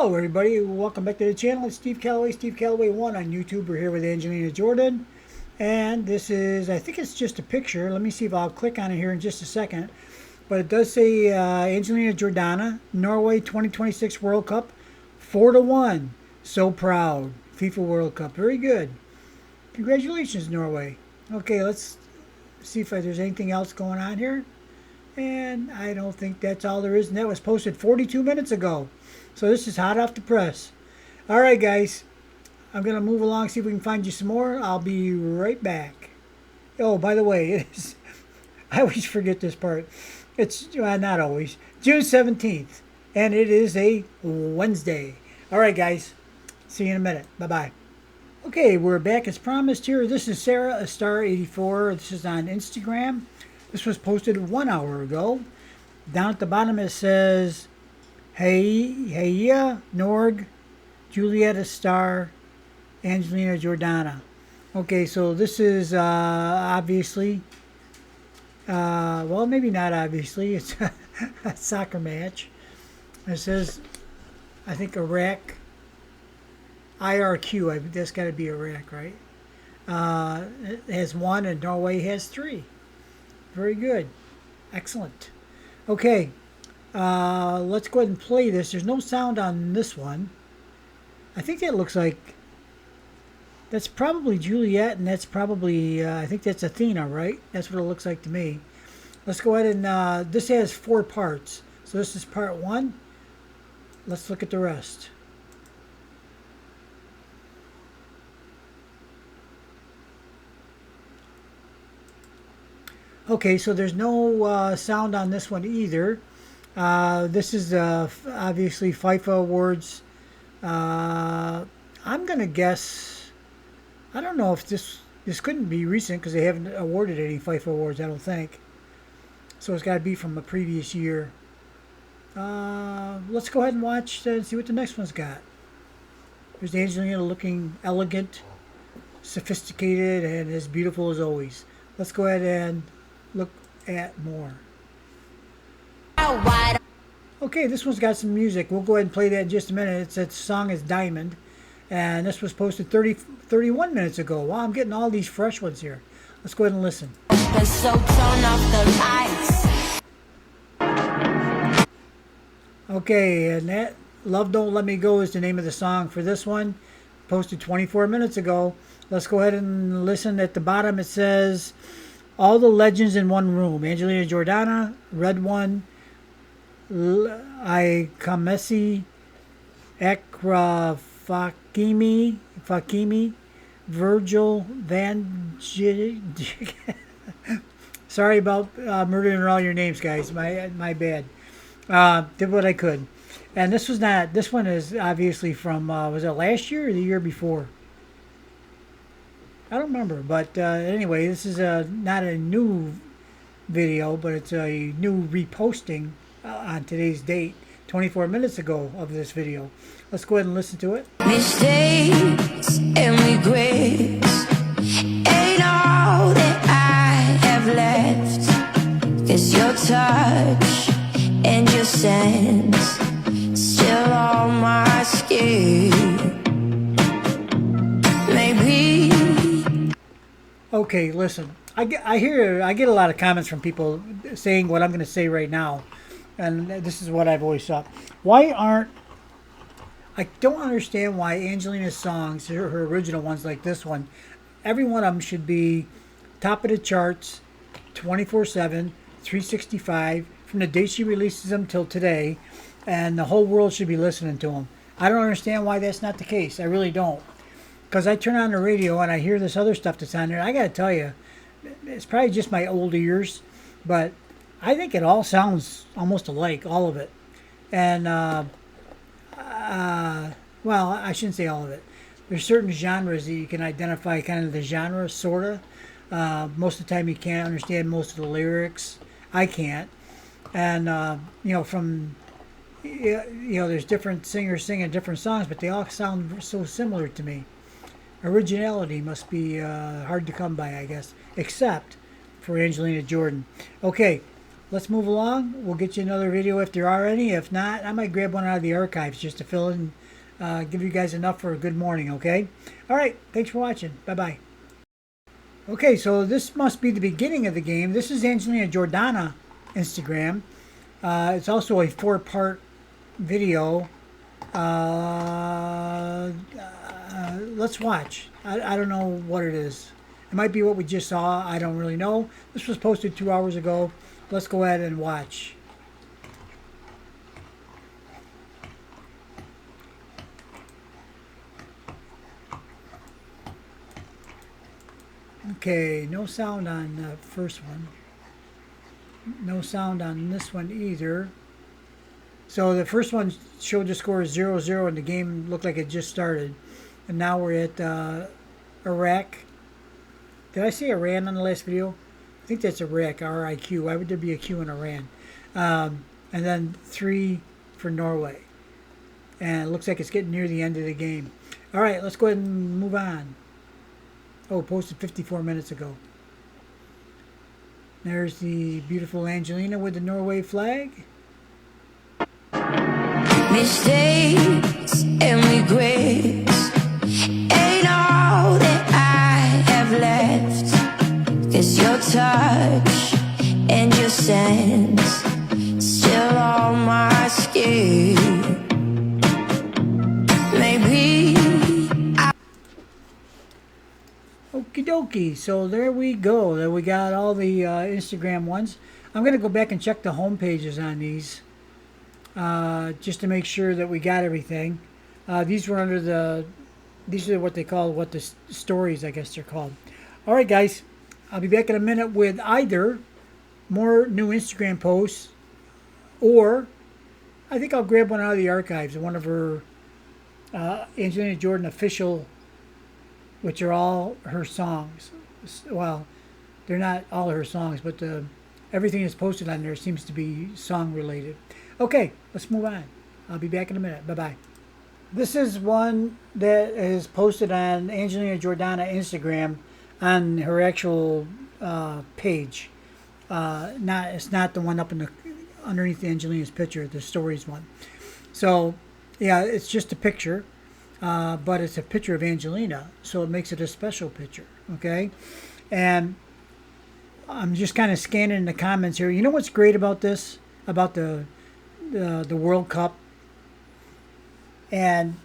Hello everybody, welcome back to the channel. It's Steve Callaway, Steve Callaway 1 on YouTube. We're here with Angelina Jordan. And this is, I think it's just a picture. Let me see if I'll click on it here in just a second. But it does say Angelina Jordana, Norway 2026 World Cup, 4-1. So proud. FIFA World Cup. Very good. Congratulations, Norway. Okay, let's see if there's anything else going on here. And I don't think that's all there is. And that was posted 42 minutes ago. So this is hot off the press. All right, guys. I'm going to move along, see if we can find you some more. I'll be right back. Oh, by the way, it is, I always forget this part. It's, not always, June 17th. And it is a Wednesday. All right, guys. See you in a minute. Bye-bye. Okay, we're back as promised here. This is Sarah, a star 84. This is on Instagram. This was posted 1 hour ago. Down at the bottom it says, Heya, Norg, Julietta Star, Angelina Jordana. Okay, so this is obviously, well, maybe not obviously, it's a soccer match. It says, I think Iraq, IRQ, that's got to be Iraq, right? It has 1 and Norway has 3. Very good. Excellent. Okay. Let's go ahead and play this. There's no sound on this one. I think that looks like that's probably Juliet, and that's probably I think that's Athena, right? That's what it looks like to me. Let's go ahead and this has 4 parts. So this is part 1. Let's look at the rest. Okay, so there's no sound on this one either. This is obviously FIFA awards. I'm gonna guess. I don't know if this couldn't be recent because they haven't awarded any FIFA awards. I don't think. So it's got to be from a previous year. Let's go ahead and watch and see what the next one's got. There's Angelina looking elegant, sophisticated, and as beautiful as always. Let's go ahead and look at more. Okay, this one's got some music. We'll go ahead and play that in just a minute. The song is Diamond, and this was posted 31 minutes ago. Wow, I'm getting all these fresh ones here. Let's go ahead and listen. So turn off the lights. Okay, and that Love Don't Let Me Go is the name of the song for this one. Posted 24 minutes ago. Let's go ahead and listen. At the bottom it says, all the legends in one room. Angelina Jordana, Red One, Ikamesi, Ekra Fakimi, Virgil Van Sorry about murdering all your names, guys. My bad. Did what I could. And this one is obviously from, was it last year or the year before? I don't remember, but anyway, this is not a new video, but it's a new reposting on today's date, 24 minutes ago of this video. Let's go ahead and listen to it. Mistakes and regrets ain't all that I have left. 'Cause your touch and your sense still on my skin. Maybe. Okay, listen. I get a lot of comments from people saying what I'm going to say right now, and this is what I've always thought. I don't understand why Angelina's songs, her original ones like this one, every one of them should be top of the charts, 24/7, 365, from the day she releases them till today, and the whole world should be listening to them. I don't understand why that's not the case. I really don't. Because I turn on the radio and I hear this other stuff that's on there. I got to tell you, it's probably just my old ears, but I think it all sounds almost alike, all of it. And, well, I shouldn't say all of it. There's certain genres that you can identify kind of the genre, sort of. Most of the time you can't understand most of the lyrics. I can't. And, there's different singers singing different songs, but they all sound so similar to me. Originality must be hard to come by, I guess, except for Angelina Jordan. Okay, let's move along. We'll get you another video if there are any. If not, I might grab one out of the archives just to fill in, give you guys enough for a good morning, okay? All right, thanks for watching. Bye-bye. Okay, so this must be the beginning of the game. This is Angelina Jordana Instagram. It's also a 4-part video. Let's watch. I don't know what it is. It might be what we just saw. I don't really know. This was posted 2 hours ago. Let's go ahead and watch. Okay, no sound on the first one. No sound on this one either. So the first one showed the score is 0-0 and the game looked like it just started. And now we're at Iraq. Did I say Iran on the last video? I think that's Iraq, R-I-Q. Why would there be a Q in Iran? And then 3 for Norway. And it looks like it's getting near the end of the game. All right, let's go ahead and move on. Oh, posted 54 minutes ago. There's the beautiful Angelina with the Norway flag. Mistakes and regrets ain't all that I have left. 'Cause your touch and your sense still on my skin. Maybe Okie dokie, so there we go. There we got all the Instagram ones. I'm going to go back and check the home pages on these just to make sure that we got everything. These were under the, these are what they call, what the stories, I guess they're called. All right, guys, I'll be back in a minute with either more new Instagram posts or I think I'll grab one out of the archives, one of her Angelina Jordan official, which are all her songs. Well, they're not all her songs, but everything that's posted on there seems to be song related. Okay, let's move on. I'll be back in a minute. Bye-bye. This is one that is posted on Angelina Jordana Instagram on her actual page. It's not the one up in the underneath Angelina's picture, the stories one. So, yeah, it's just a picture. But it's a picture of Angelina, so it makes it a special picture, okay? And I'm just kind of scanning the comments here. You know what's great about this, about the World Cup, and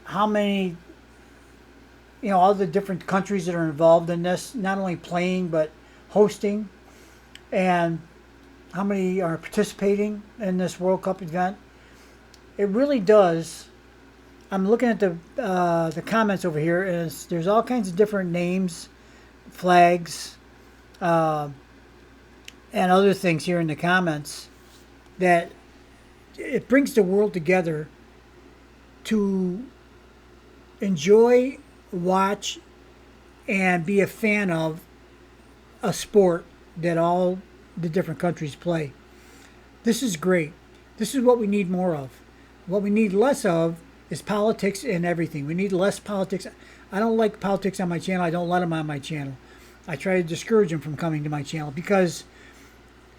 how many, you know, all the different countries that are involved in this, not only playing but hosting, and how many are participating in this World Cup event. It really does. I'm looking at the comments over here, and there's all kinds of different names, flags, and other things here in the comments that it brings the world together to enjoy, watch, and be a fan of a sport that all the different countries play. This is great. This is what we need more of. What we need less of is politics and everything. We need less politics. I don't like politics on my channel. I don't let them on my channel. I try to discourage them from coming to my channel because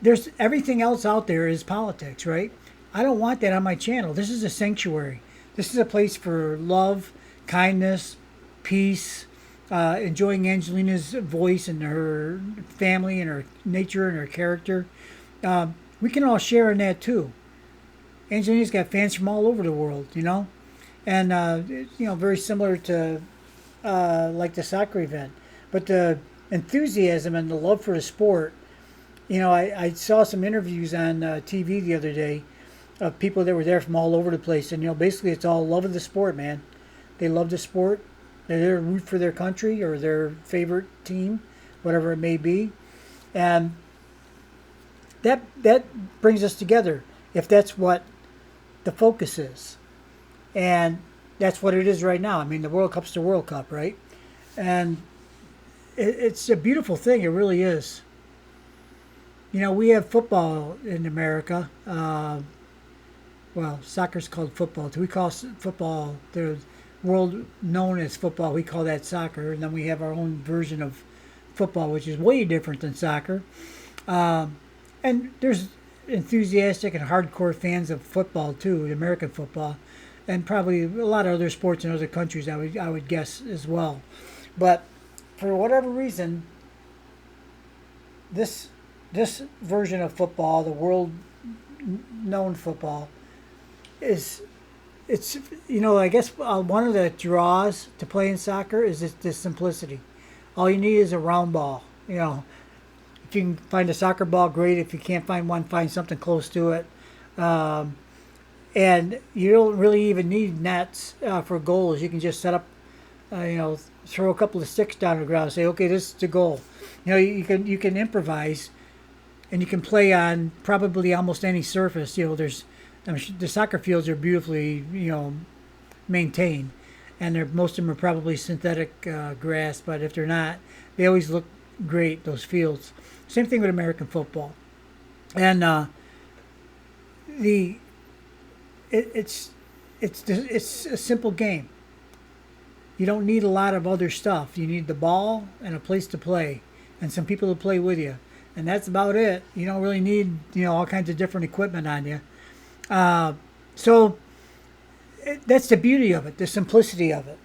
there's everything else out there is politics, right? I don't want that on my channel. This is a sanctuary. This is a place for love, kindness, peace, enjoying Angelina's voice and her family and her nature and her character. We can all share in that too. Angelina's got fans from all over the world, you know? And, you know, very similar to like the soccer event. But the enthusiasm and the love for the sport, you know, I saw some interviews on TV the other day of people that were there from all over the place. And, you know, basically it's all love of the sport, man. They love the sport. They're there to root for their country or their favorite team, whatever it may be. And that brings us together if that's what the focus is. And that's what it is right now. I mean, the World Cup's the World Cup, right? And it's a beautiful thing. It really is. You know, we have football in America. Well, soccer's called football. We call football, the world known as football, we call that soccer. And then we have our own version of football, which is way different than soccer. And there's enthusiastic and hardcore fans of football too, American football, and probably a lot of other sports in other countries. I would guess as well. But for whatever reason, this this version of football, the world known football, is it's I guess one of the draws to playing soccer is this simplicity. All you need is a round ball. If you can find a soccer ball, great. If you can't find one, find something close to it. Um, and you don't really even need nets for goals. You can just set up, throw a couple of sticks down the ground and say, okay, this is the goal. You can improvise, and you can play on probably almost any surface. The soccer fields are beautifully maintained, and most of them are probably synthetic grass. But if they're not, they always look great. Those fields. Same thing with American football, and the it's a simple game. You don't need a lot of other stuff. You need the ball and a place to play, and some people to play with you, and that's about it. You don't really need all kinds of different equipment on you. So that's the beauty of it, the simplicity of it.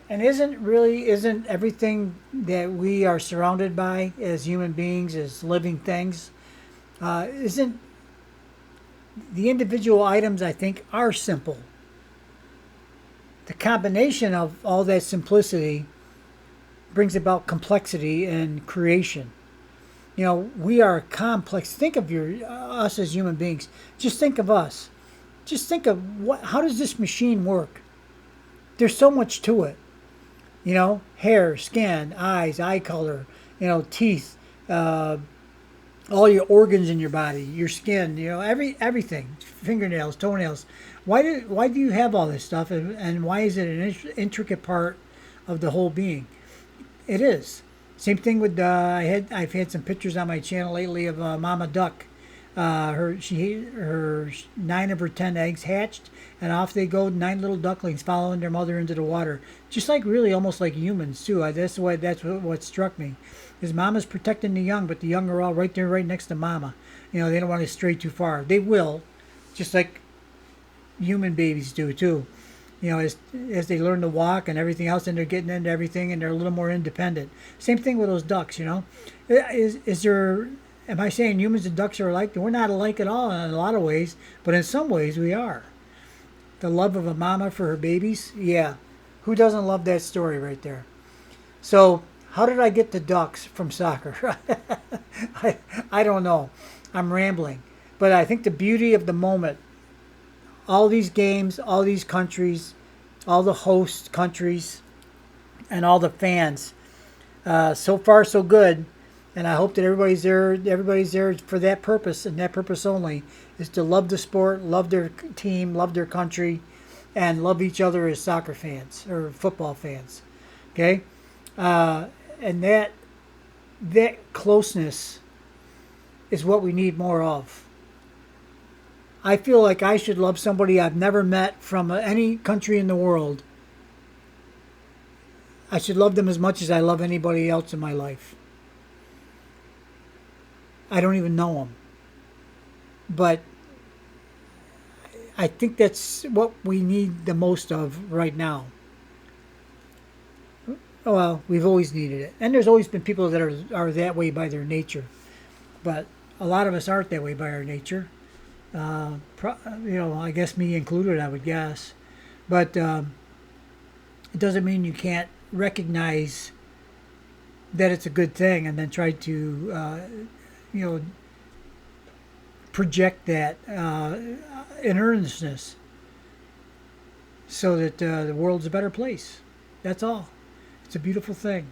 And isn't everything that we are surrounded by as human beings, as living things, isn't the individual items, I think, are simple. The combination of all that simplicity brings about complexity and creation. We are complex. Think of us as human beings. Just think of us. Just think of how does this machine work? There's so much to it. Hair, skin, eyes, eye color, teeth, all your organs in your body, your skin, everything, fingernails, toenails. Why do you have all this stuff, and why is it an intricate part of the whole being? It is. Same thing with I've had some pictures on my channel lately of Mama Duck. Her 9 of her 10 eggs hatched, and off they go, 9 little ducklings following their mother into the water, just like really almost like humans too. That's what struck me, is Mama's protecting the young, but the young are all right there, right next to Mama. They don't want to stray too far. They will, just like human babies do too. As they learn to walk and everything else, and they're getting into everything, and they're a little more independent. Same thing with those ducks. Is there? Am I saying humans and ducks are alike? We're not alike at all in a lot of ways, but in some ways we are. The love of a mama for her babies, yeah. Who doesn't love that story right there? So, how did I get the ducks from soccer? I don't know. I'm rambling. But I think the beauty of the moment, all these games, all these countries, all the host countries, and all the fans, so far so good. And I hope that everybody's there for that purpose, and that purpose only, is to love the sport, love their team, love their country, and love each other as soccer fans or football fans. Okay? And that closeness is what we need more of. I feel like I should love somebody I've never met from any country in the world. I should love them as much as I love anybody else in my life. I don't even know them. But I think that's what we need the most of right now. Well, we've always needed it. And there's always been people that are that way by their nature. But a lot of us aren't that way by our nature. I guess me included, I would guess. But it doesn't mean you can't recognize that it's a good thing and then try to project that in earnestness, so that the world's a better place. That's all. It's a beautiful thing.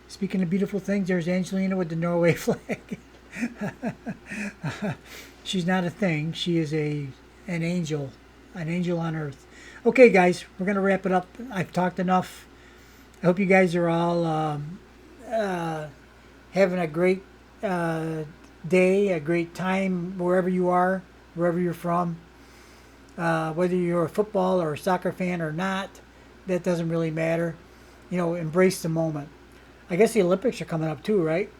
Speaking of beautiful things, there's Angelina with the Norway flag. She's not a thing. She is an angel on earth. Okay, guys, we're going to wrap it up. I've talked enough. I hope you guys are all having a great day, a great time wherever you are, wherever you're from. Whether you're a football or a soccer fan or not, that doesn't really matter. Embrace the moment. I guess the Olympics are coming up too, right?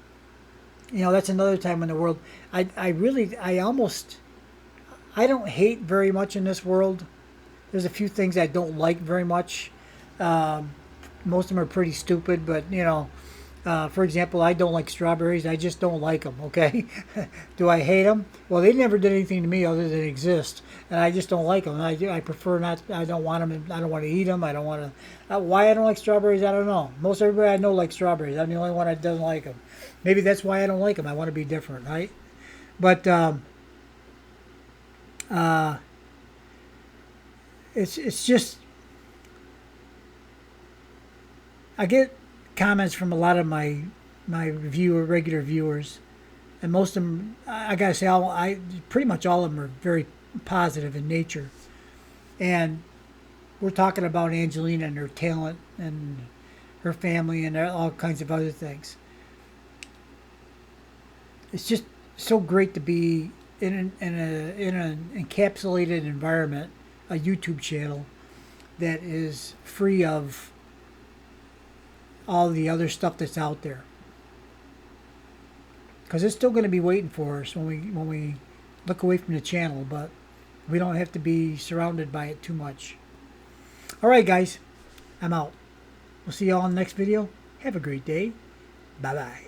You know, that's another time in the world. I really, I don't hate very much in this world. There's a few things I don't like very much. Um, Most of them are pretty stupid, but you know, for example, I don't like strawberries. I just don't like them. Okay, do I hate them? Well, they never did anything to me other than exist, and I just don't like them. I prefer not. I don't want them. I don't want to eat them. I don't want to. Why I don't like strawberries, I don't know. Most everybody I know likes strawberries. I'm the only one that doesn't like them. Maybe that's why I don't like them. I want to be different, right? But uh, it's just I get comments from a lot of my regular viewers, and most of them, I gotta say, I pretty much all of them are very positive in nature, and we're talking about Angelina and her talent and her family and all kinds of other things. It's just so great to be in an encapsulated environment, a YouTube channel that is free of all the other stuff that's out there, because it's still going to be waiting for us when we look away from the channel, but we don't have to be surrounded by it too much. All right, guys, I'm out. We'll see you all in the next video. Have a great day. Bye bye.